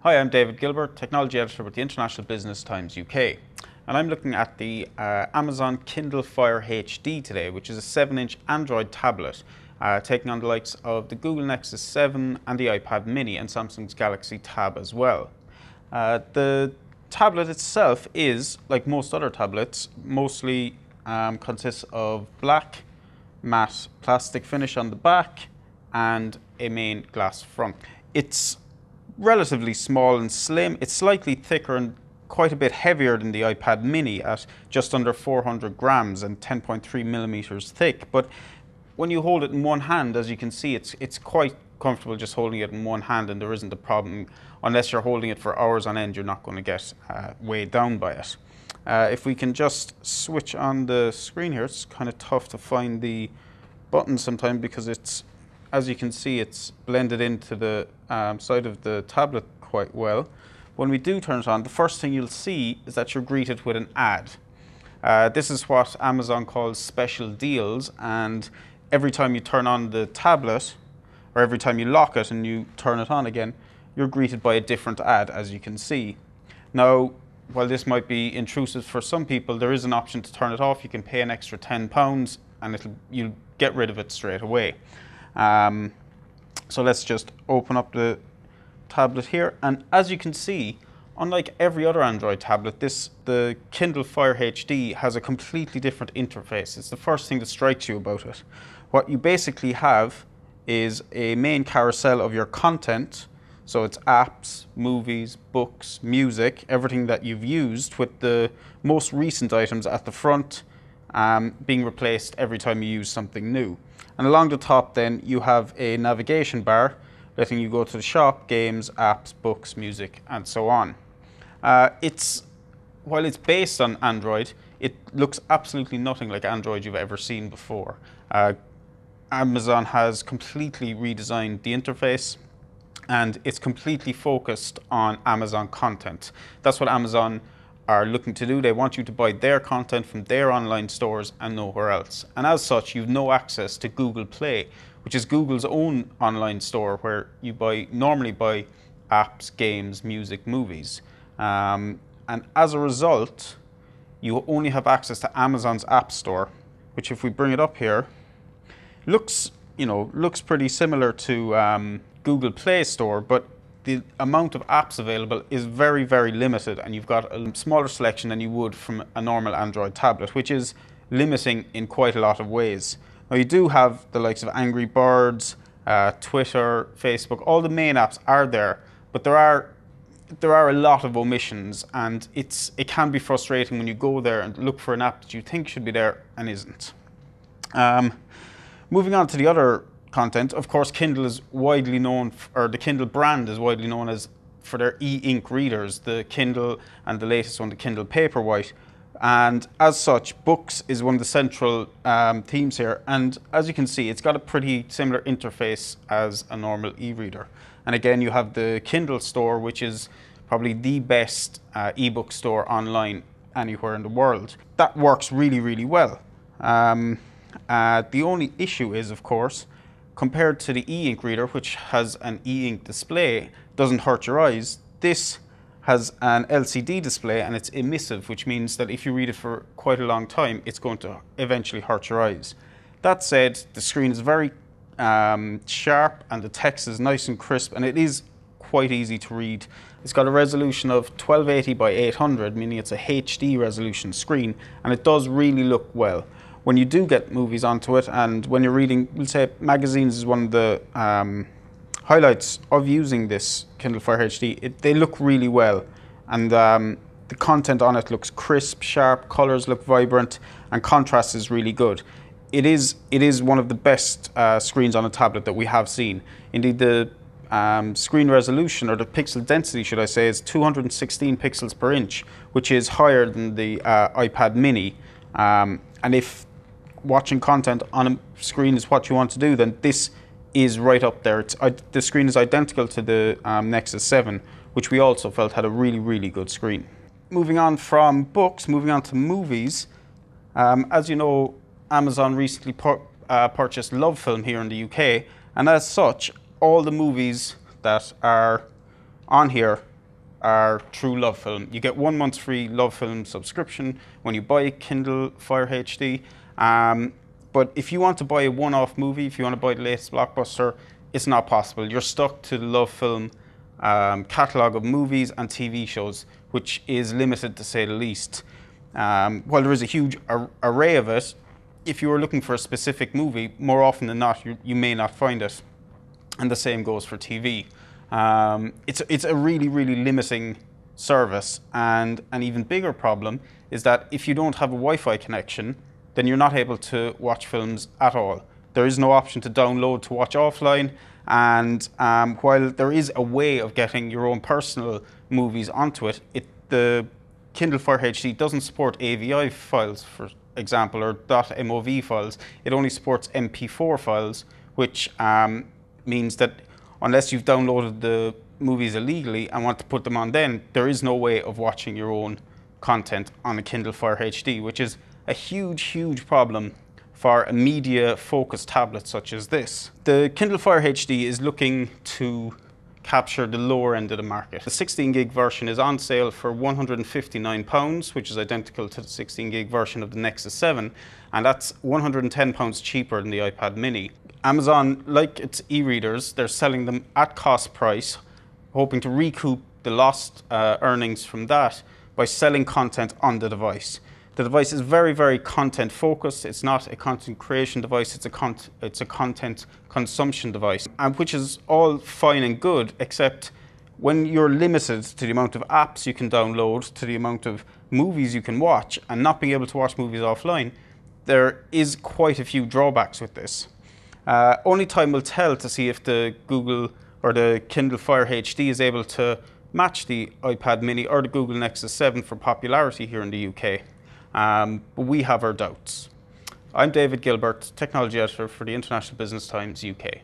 Hi, I'm David Gilbert, Technology Editor with the International Business Times UK. And I'm looking at the Amazon Kindle Fire HD today, which is a 7-inch Android tablet, taking on the likes of the Google Nexus 7 and the iPad mini and Samsung's Galaxy Tab as well. The tablet itself is, like most other tablets, mostly consists of black matte plastic finish on the back and a main glass front. It's relatively small and slim. It's slightly thicker and quite a bit heavier than the iPad mini at just under 400 grams and 10.3 millimeters thick. But when you hold it in one hand, as you can see, it's quite comfortable just holding it in one hand, and there isn't a problem. Unless you're holding it for hours on end, you're not going to get weighed down by it. If we can just switch on the screen here, it's kind of tough to find the button sometimes because it's, as you can see, it's blended into the side of the tablet quite well. When we do turn it on, the first thing you'll see is that you're greeted with an ad. This is what Amazon calls special deals, and every time you turn on the tablet, or every time you lock it and you turn it on again, you're greeted by a different ad, as you can see. Now, while this might be intrusive for some people, there is an option to turn it off. You can pay an extra £10 and you'll get rid of it straight away. So let's just open up the tablet here, and as you can see, unlike every other Android tablet, the Kindle Fire HD has a completely different interface. It's the first thing that strikes you about it. What you basically have is a main carousel of your content, so it's apps, movies, books, music, everything that you've used, with the most recent items at the front being replaced every time you use something new. And along the top then you have a navigation bar letting you go to the shop, games, apps, books, music, and so on. While it's based on Android, it looks absolutely nothing like Android you've ever seen before. Amazon has completely redesigned the interface, and it's completely focused on Amazon content. That's what Amazon are looking to do. They want you to buy their content from their online stores and nowhere else. And as such, you've no access to Google Play, which is Google's own online store where you normally buy apps, games, music, movies. And as a result, you only have access to Amazon's App Store, which, if we bring it up here, looks pretty similar to Google Play Store, but the amount of apps available is very, very limited, and you've got a smaller selection than you would from a normal Android tablet, which is limiting in quite a lot of ways. Now, you do have the likes of Angry Birds, Twitter, Facebook. All the main apps are there, but there are a lot of omissions, and it can be frustrating when you go there and look for an app that you think should be there and isn't. Moving on to the other content, of course, Kindle is widely known, or the Kindle brand is widely known for their e-ink readers, the Kindle and the latest one, the Kindle Paperwhite. And as such, books is one of the central themes here. And as you can see, it's got a pretty similar interface as a normal e-reader. And again, you have the Kindle store, which is probably the best ebook store online anywhere in the world. That works really, really well. The only issue is, of course, compared to the e-ink reader, which has an e-ink display, doesn't hurt your eyes. This has an LCD display and it's emissive, which means that if you read it for quite a long time, it's going to eventually hurt your eyes. That said, the screen is very sharp and the text is nice and crisp, and it is quite easy to read. It's got a resolution of 1280 by 800, meaning it's a HD resolution screen, and it does really look well. When you do get movies onto it, and when you're reading, we'll say magazines is one of the highlights of using this Kindle Fire HD. They look really well, and the content on it looks crisp, sharp, colors look vibrant, and contrast is really good. It is one of the best screens on a tablet that we have seen. Indeed, the screen resolution, or the pixel density, should I say, is 216 pixels per inch, which is higher than the iPad mini. And if watching content on a screen is what you want to do, then this is right up there. The screen is identical to the Nexus 7, which we also felt had a really, really good screen. Moving on from books, moving on to movies. As you know, Amazon recently purchased Love Film here in the UK, and as such, all the movies that are on here are through Love Film. You get 1 month free Love Film subscription when you buy Kindle Fire HD. But if you want to buy a one-off movie, if you want to buy the latest blockbuster, it's not possible. You're stuck to the Love Film catalogue of movies and TV shows, which is limited to say the least. While there is a huge array of it, if you are looking for a specific movie, more often than not, you may not find it. And the same goes for TV. It's a really, really limiting service. And an even bigger problem is that if you don't have a Wi-Fi connection, then you're not able to watch films at all. There is no option to download to watch offline. And while there is a way of getting your own personal movies onto it, the Kindle Fire HD doesn't support AVI files, for example, or .mov files. It only supports MP4 files, which means that unless you've downloaded the movies illegally and want to put them on then, there is no way of watching your own content on a Kindle Fire HD, which is a huge, huge problem for a media-focused tablet such as this. The Kindle Fire HD is looking to capture the lower end of the market. The 16 gig version is on sale for £159, which is identical to the 16 gig version of the Nexus 7, and that's £110 cheaper than the iPad mini. Amazon, like its e-readers, they're selling them at cost price, hoping to recoup the lost earnings from that by selling content on the device. The device is very, very content focused. It's not a content creation device, it's a content consumption device, and which is all fine and good, except when you're limited to the amount of apps you can download, to the amount of movies you can watch, and not being able to watch movies offline, there is quite a few drawbacks with this. Only time will tell to see if the Google or the Kindle Fire HD is able to match the iPad mini or the Google Nexus 7 for popularity here in the UK. But we have our doubts. I'm David Gilbert, Technology Editor for the International Business Times UK.